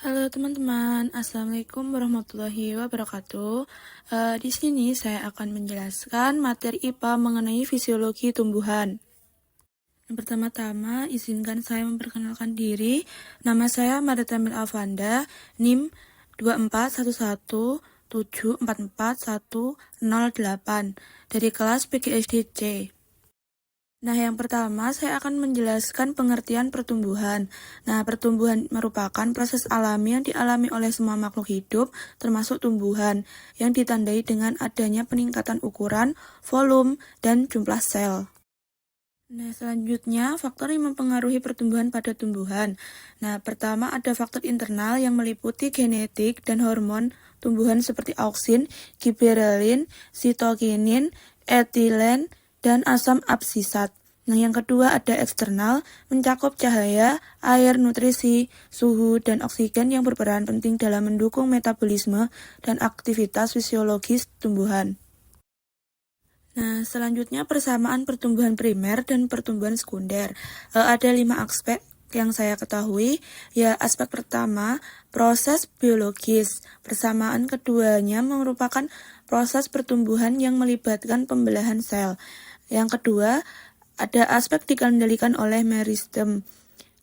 Halo teman-teman, Assalamualaikum warahmatullahi wabarakatuh. Di sini saya akan menjelaskan materi IPA mengenai fisiologi tumbuhan. Yang pertama-tama, izinkan saya memperkenalkan diri. Nama saya Maritamil Avanda, NIM 24117444108 dari kelas PGSD-C. Nah, yang pertama saya akan menjelaskan pengertian pertumbuhan. Nah, pertumbuhan merupakan proses alami yang dialami oleh semua makhluk hidup, termasuk tumbuhan, yang ditandai dengan adanya peningkatan ukuran, volume, dan jumlah sel. Nah, selanjutnya faktor yang mempengaruhi pertumbuhan pada tumbuhan. Nah, pertama ada faktor internal yang meliputi genetik dan hormon tumbuhan seperti auksin, giberelin, sitokinin, etilen, dan asam absisat. Nah, yang kedua ada eksternal, mencakup cahaya, air, nutrisi, suhu, dan oksigen yang berperan penting dalam mendukung metabolisme dan aktivitas fisiologis tumbuhan. Nah, selanjutnya persamaan pertumbuhan primer dan pertumbuhan sekunder. Ada 5 aspek yang saya ketahui. Ya, aspek pertama, proses biologis. Persamaan keduanya merupakan proses pertumbuhan yang melibatkan pembelahan sel. Yang kedua, ada aspek dikendalikan oleh meristem.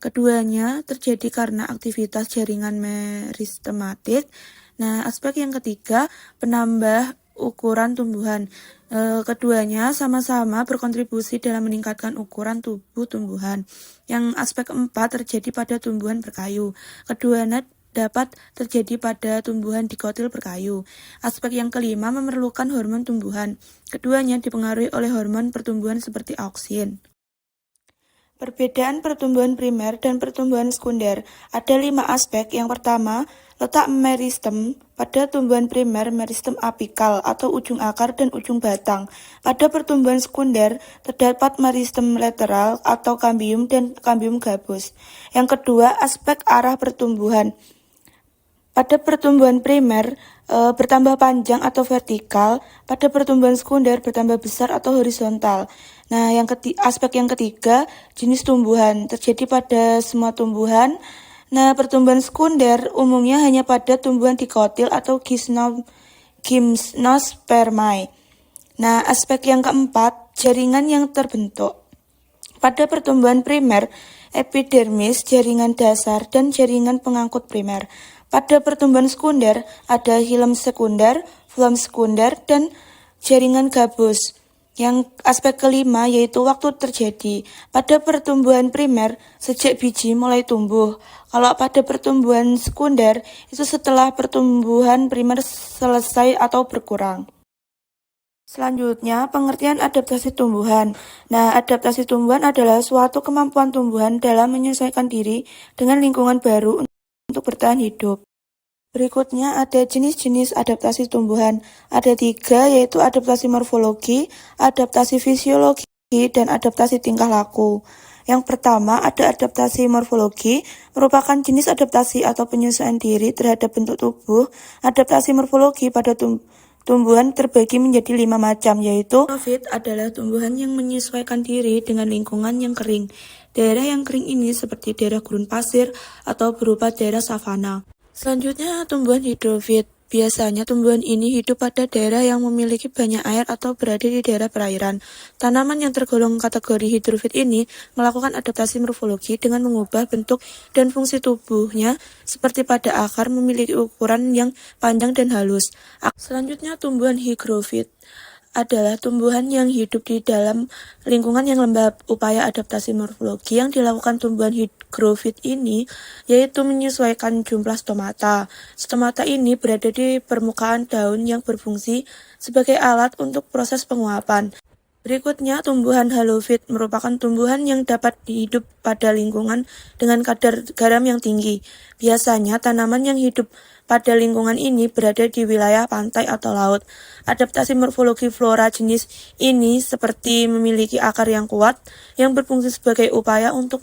Keduanya terjadi karena aktivitas jaringan meristematik. Nah, aspek yang ketiga, penambah ukuran tumbuhan. Keduanya sama-sama berkontribusi dalam meningkatkan ukuran tubuh tumbuhan. Yang aspek keempat terjadi pada tumbuhan berkayu. Keduanya dapat terjadi pada tumbuhan dikotil berkayu. Aspek yang kelima memerlukan hormon tumbuhan. Keduanya dipengaruhi oleh hormon pertumbuhan seperti auksin. Perbedaan pertumbuhan primer dan pertumbuhan sekunder. Ada 5 aspek. Yang pertama, letak meristem. Pada tumbuhan primer, meristem apikal atau ujung akar dan ujung batang. Pada pertumbuhan sekunder, terdapat meristem lateral atau kambium dan kambium gabus. Yang kedua, aspek arah pertumbuhan. Pada pertumbuhan primer, bertambah panjang atau vertikal. Pada pertumbuhan sekunder, bertambah besar atau horizontal. Nah, aspek yang ketiga, jenis tumbuhan. Terjadi pada semua tumbuhan. Nah, pertumbuhan sekunder umumnya hanya pada tumbuhan dikotil atau gymnospermae. Nah, aspek yang keempat, jaringan yang terbentuk. Pada pertumbuhan primer, epidermis, jaringan dasar, dan jaringan pengangkut primer. Pada pertumbuhan sekunder, ada hilem sekunder, floem sekunder, dan jaringan gabus. Yang aspek kelima yaitu waktu terjadi. Pada pertumbuhan primer, sejak biji mulai tumbuh. Kalau pada pertumbuhan sekunder, itu setelah pertumbuhan primer selesai atau berkurang. Selanjutnya, pengertian adaptasi tumbuhan. Nah, adaptasi tumbuhan adalah suatu kemampuan tumbuhan dalam menyesuaikan diri dengan lingkungan baru untuk bertahan hidup. Berikutnya ada jenis-jenis adaptasi tumbuhan. Ada 3, yaitu adaptasi morfologi, adaptasi fisiologi, dan adaptasi tingkah laku. Yang pertama, ada adaptasi morfologi, merupakan jenis adaptasi atau penyesuaian diri terhadap bentuk tubuh. Adaptasi morfologi pada tumbuhan terbagi menjadi 5 macam, yaitu Xerophyte adalah tumbuhan yang menyesuaikan diri dengan lingkungan yang kering. Daerah yang kering ini seperti daerah gurun pasir atau berupa daerah savana. Selanjutnya, tumbuhan hidrofit. Biasanya tumbuhan ini hidup pada daerah yang memiliki banyak air atau berada di daerah perairan. Tanaman yang tergolong kategori hidrofit ini melakukan adaptasi morfologi dengan mengubah bentuk dan fungsi tubuhnya seperti pada akar memiliki ukuran yang panjang dan halus. Selanjutnya, tumbuhan hygrofit adalah tumbuhan yang hidup di dalam lingkungan yang lembab. Upaya adaptasi morfologi yang dilakukan tumbuhan hygrofit ini yaitu menyesuaikan jumlah stomata. Stomata ini berada di permukaan daun yang berfungsi sebagai alat untuk proses penguapan. Berikutnya, tumbuhan halofit merupakan tumbuhan yang dapat hidup pada lingkungan dengan kadar garam yang tinggi. Biasanya, tanaman yang hidup pada lingkungan ini berada di wilayah pantai atau laut. Adaptasi morfologi flora jenis ini seperti memiliki akar yang kuat, yang berfungsi sebagai upaya untuk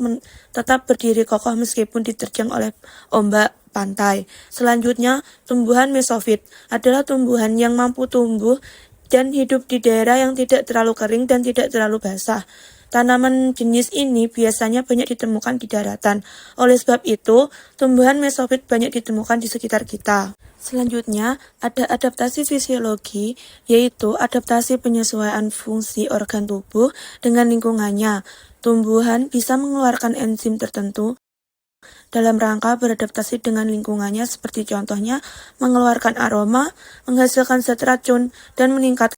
tetap berdiri kokoh meskipun diterjang oleh ombak pantai. Selanjutnya, tumbuhan mesofit adalah tumbuhan yang mampu tumbuh dan hidup di daerah yang tidak terlalu kering dan tidak terlalu basah. Tanaman jenis ini biasanya banyak ditemukan di daratan. Oleh sebab itu, tumbuhan mesofit banyak ditemukan di sekitar kita. Selanjutnya, ada adaptasi fisiologi, yaitu adaptasi penyesuaian fungsi organ tubuh dengan lingkungannya. Tumbuhan bisa mengeluarkan enzim tertentu dalam rangka beradaptasi dengan lingkungannya, seperti contohnya mengeluarkan aroma, menghasilkan zat racun, dan meningkatkan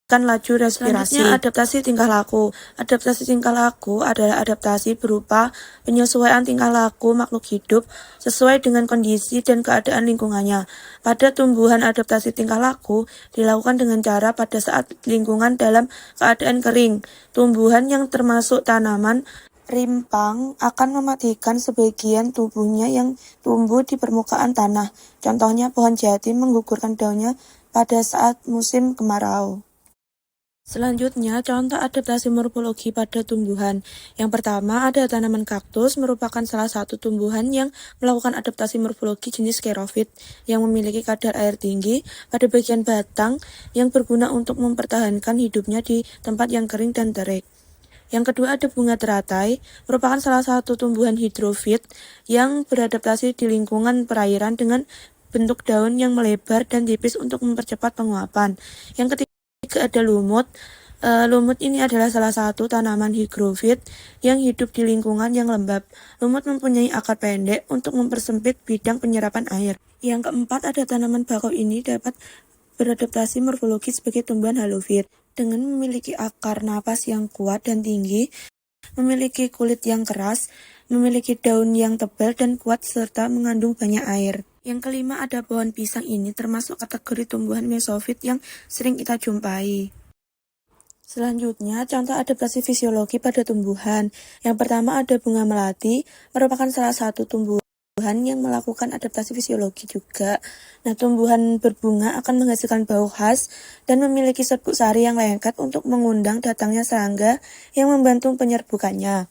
laju respirasi. Selanjutnya, adaptasi tingkah laku. Adaptasi tingkah laku adalah adaptasi berupa penyesuaian tingkah laku makhluk hidup sesuai dengan kondisi dan keadaan lingkungannya. Pada tumbuhan, adaptasi tingkah laku dilakukan dengan cara pada saat lingkungan dalam keadaan kering. Tumbuhan yang termasuk tanaman rimpang akan mematikan sebagian tubuhnya yang tumbuh di permukaan tanah. Contohnya, pohon jati menggugurkan daunnya pada saat musim kemarau. Selanjutnya, contoh adaptasi morfologi pada tumbuhan. Yang pertama, ada tanaman kaktus, merupakan salah satu tumbuhan yang melakukan adaptasi morfologi jenis xerophyt yang memiliki kadar air tinggi pada bagian batang yang berguna untuk mempertahankan hidupnya di tempat yang kering dan terik. Yang kedua, ada bunga teratai, merupakan salah satu tumbuhan hidrofit yang beradaptasi di lingkungan perairan dengan bentuk daun yang melebar dan tipis untuk mempercepat penguapan. Yang ketiga, ada lumut. Lumut ini adalah salah satu tanaman higrofit yang hidup di lingkungan yang lembab. Lumut mempunyai akar pendek untuk mempersempit bidang penyerapan air. Yang keempat, ada tanaman bakau. Ini dapat beradaptasi morfologi sebagai tumbuhan halofit dengan memiliki akar napas yang kuat dan tinggi, memiliki kulit yang keras, memiliki daun yang tebal dan kuat, serta mengandung banyak air. Yang kelima, ada pohon pisang. Ini termasuk kategori tumbuhan mesofit yang sering kita jumpai. Selanjutnya, contoh adaptasi fisiologi pada tumbuhan. Yang pertama, ada bunga melati, merupakan salah satu tumbuhan yang melakukan adaptasi fisiologi juga. Nah, tumbuhan berbunga akan menghasilkan bau khas dan memiliki serbuk sari yang lengket untuk mengundang datangnya serangga yang membantu penyerbukannya.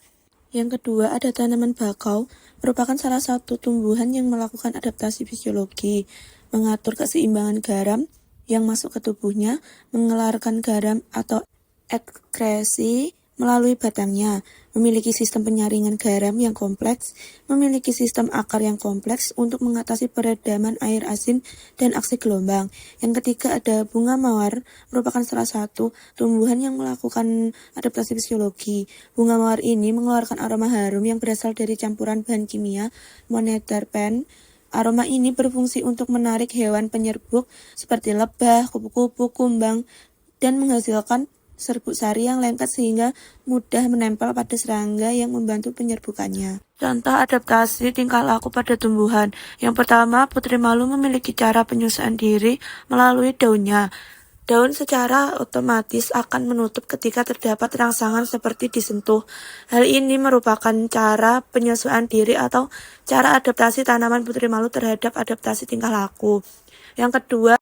Yang kedua, ada tanaman bakau, merupakan salah satu tumbuhan yang melakukan adaptasi fisiologi, mengatur keseimbangan garam yang masuk ke tubuhnya, mengeluarkan garam atau ekskresi melalui batangnya, memiliki sistem penyaringan garam yang kompleks, memiliki sistem akar yang kompleks untuk mengatasi peredaman air asin dan aksi gelombang. Yang ketiga, ada bunga mawar, merupakan salah satu tumbuhan yang melakukan adaptasi fisiologi. Bunga mawar ini mengeluarkan aroma harum yang berasal dari campuran bahan kimia monoterpen. Aroma ini berfungsi untuk menarik hewan penyerbuk seperti lebah, kupu-kupu, kumbang, dan menghasilkan serbuk sari yang lengket sehingga mudah menempel pada serangga yang membantu penyerbukannya. Contoh adaptasi tingkah laku pada tumbuhan. Yang pertama, putri malu memiliki cara penyesuaian diri melalui daunnya. Daun secara otomatis akan menutup ketika terdapat rangsangan seperti disentuh. Hal ini merupakan cara penyesuaian diri atau cara adaptasi tanaman putri malu terhadap adaptasi tingkah laku. Yang kedua,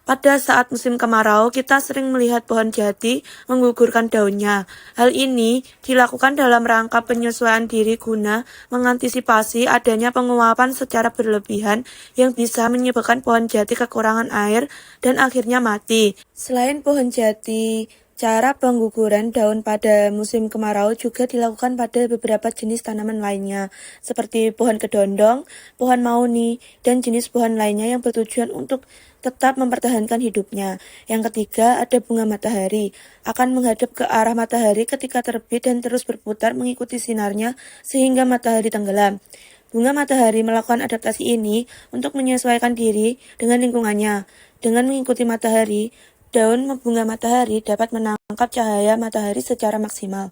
pada saat musim kemarau, kita sering melihat pohon jati menggugurkan daunnya. Hal ini dilakukan dalam rangka penyesuaian diri guna mengantisipasi adanya penguapan secara berlebihan yang bisa menyebabkan pohon jati kekurangan air dan akhirnya mati. Selain pohon jati, cara pengguguran daun pada musim kemarau juga dilakukan pada beberapa jenis tanaman lainnya, seperti pohon kedondong, pohon mauni, dan jenis pohon lainnya yang bertujuan untuk tetap mempertahankan hidupnya. Yang ketiga, ada bunga matahari, akan menghadap ke arah matahari ketika terbit dan terus berputar mengikuti sinarnya sehingga matahari tenggelam. Bunga matahari melakukan adaptasi ini untuk menyesuaikan diri dengan lingkungannya. Dengan mengikuti matahari, daun bunga matahari dapat menangkap cahaya matahari secara maksimal.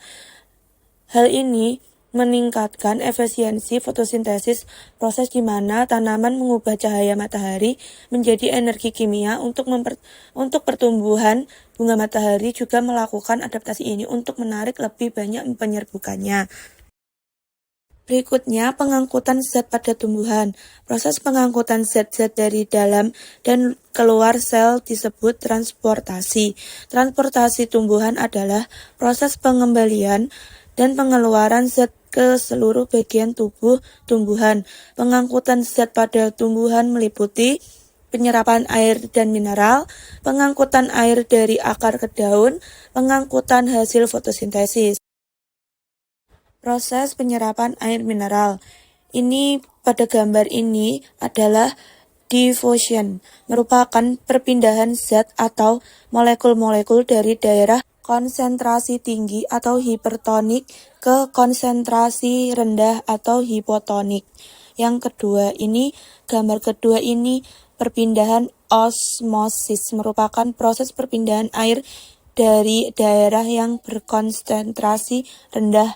Hal ini meningkatkan efisiensi fotosintesis, proses di mana tanaman mengubah cahaya matahari menjadi energi kimia untuk pertumbuhan. Bunga matahari juga melakukan adaptasi ini untuk menarik lebih banyak penyerbukannya. Berikutnya, pengangkutan zat pada tumbuhan. Proses pengangkutan zat-zat dari dalam dan keluar sel disebut transportasi. Transportasi tumbuhan adalah proses pengembalian dan pengeluaran zat ke seluruh bagian tubuh tumbuhan. Pengangkutan zat pada tumbuhan meliputi penyerapan air dan mineral, pengangkutan air dari akar ke daun, pengangkutan hasil fotosintesis. Proses penyerapan air mineral. Ini pada gambar ini adalah diffusion, merupakan perpindahan zat atau molekul-molekul dari daerah konsentrasi tinggi atau hipertonik ke konsentrasi rendah atau hipotonik. Yang kedua ini, gambar kedua ini perpindahan osmosis, merupakan proses perpindahan air dari daerah yang berkonsentrasi rendah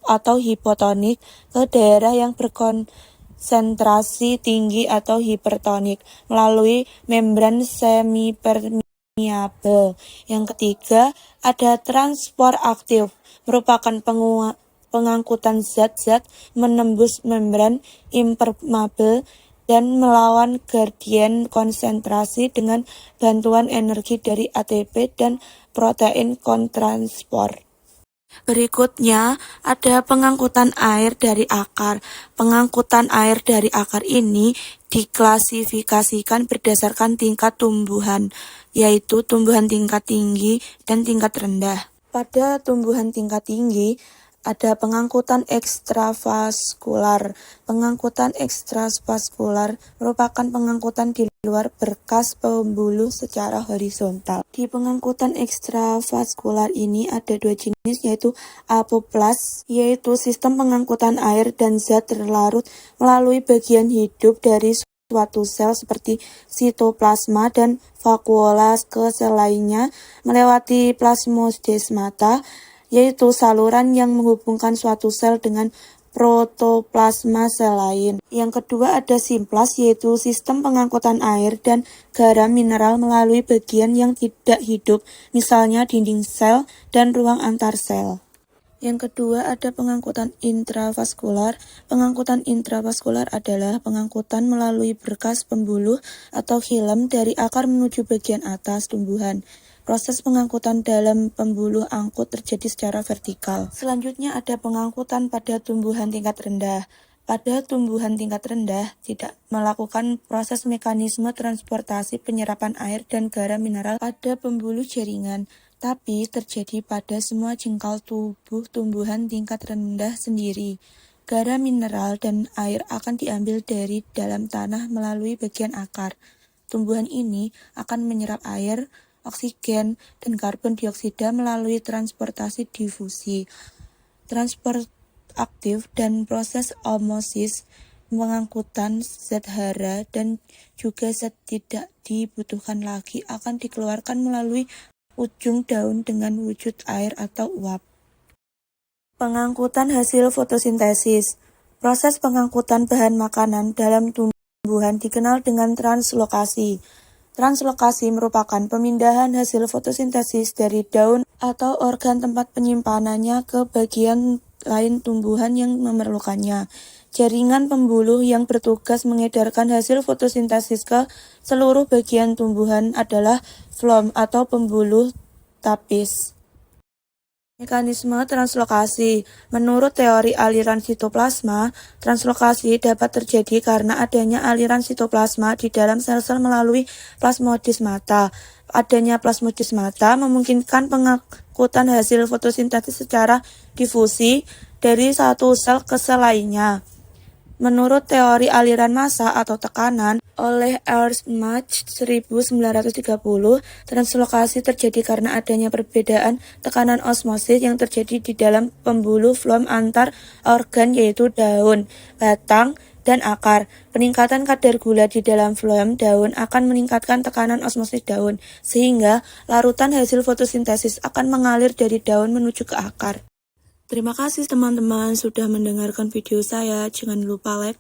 atau hipotonik ke daerah yang berkonsentrasi tinggi atau hipertonik melalui membran semipermeable. Yang ketiga, ada transport aktif, merupakan pengangkutan zat-zat menembus membran impermeable dan melawan gradien konsentrasi dengan bantuan energi dari ATP dan protein kontransport. Berikutnya, ada pengangkutan air dari akar. Pengangkutan air dari akar ini diklasifikasikan berdasarkan tingkat tumbuhan, yaitu tumbuhan tingkat tinggi dan tingkat rendah. Pada tumbuhan tingkat tinggi, ada pengangkutan ekstravaskular. Pengangkutan ekstravaskular merupakan pengangkutan di luar berkas pembuluh secara horizontal. Di pengangkutan ekstravaskular ini ada dua jenis, yaitu apoplas, yaitu sistem pengangkutan air dan zat terlarut melalui bagian hidup dari suatu sel seperti sitoplasma dan vakuola ke sel lainnya melewati plasmodesmata, yaitu saluran yang menghubungkan suatu sel dengan protoplasma sel lain. Yang kedua ada simplas, yaitu sistem pengangkutan air dan garam mineral melalui bagian yang tidak hidup, misalnya dinding sel dan ruang antar sel. Yang kedua ada pengangkutan intravaskular. Pengangkutan intravaskular adalah pengangkutan melalui berkas pembuluh atau xilem dari akar menuju bagian atas tumbuhan. Proses pengangkutan dalam pembuluh angkut terjadi secara vertikal. Selanjutnya ada pengangkutan pada tumbuhan tingkat rendah. Pada tumbuhan tingkat rendah tidak melakukan proses mekanisme transportasi penyerapan air dan garam mineral pada pembuluh jaringan, tapi terjadi pada semua jengkal tubuh tumbuhan tingkat rendah sendiri. Garam mineral dan air akan diambil dari dalam tanah melalui bagian akar. Tumbuhan ini akan menyerap air, oksigen, dan karbon dioksida melalui transportasi difusi, transport aktif, dan proses osmosis, pengangkutan zat hara dan juga zat tidak dibutuhkan lagi akan dikeluarkan melalui ujung daun dengan wujud air atau uap. Pengangkutan hasil fotosintesis. Proses pengangkutan bahan makanan dalam tumbuhan dikenal dengan translokasi. Translokasi merupakan pemindahan hasil fotosintesis dari daun atau organ tempat penyimpanannya ke bagian lain tumbuhan yang memerlukannya. Jaringan pembuluh yang bertugas mengedarkan hasil fotosintesis ke seluruh bagian tumbuhan adalah floem atau pembuluh tapis. Mekanisme translokasi. Menurut teori aliran sitoplasma, translokasi dapat terjadi karena adanya aliran sitoplasma di dalam sel-sel melalui plasmodesmata. Adanya plasmodesmata memungkinkan pengangkutan hasil fotosintesis secara difusi dari satu sel ke sel lainnya. Menurut teori aliran massa atau tekanan oleh Ehrmach 1930, translokasi terjadi karena adanya perbedaan tekanan osmosis yang terjadi di dalam pembuluh floem antar organ, yaitu daun, batang, dan akar. Peningkatan kadar gula di dalam floem daun akan meningkatkan tekanan osmosis daun, sehingga larutan hasil fotosintesis akan mengalir dari daun menuju ke akar. Terima kasih teman-teman sudah mendengarkan video saya. Jangan lupa like,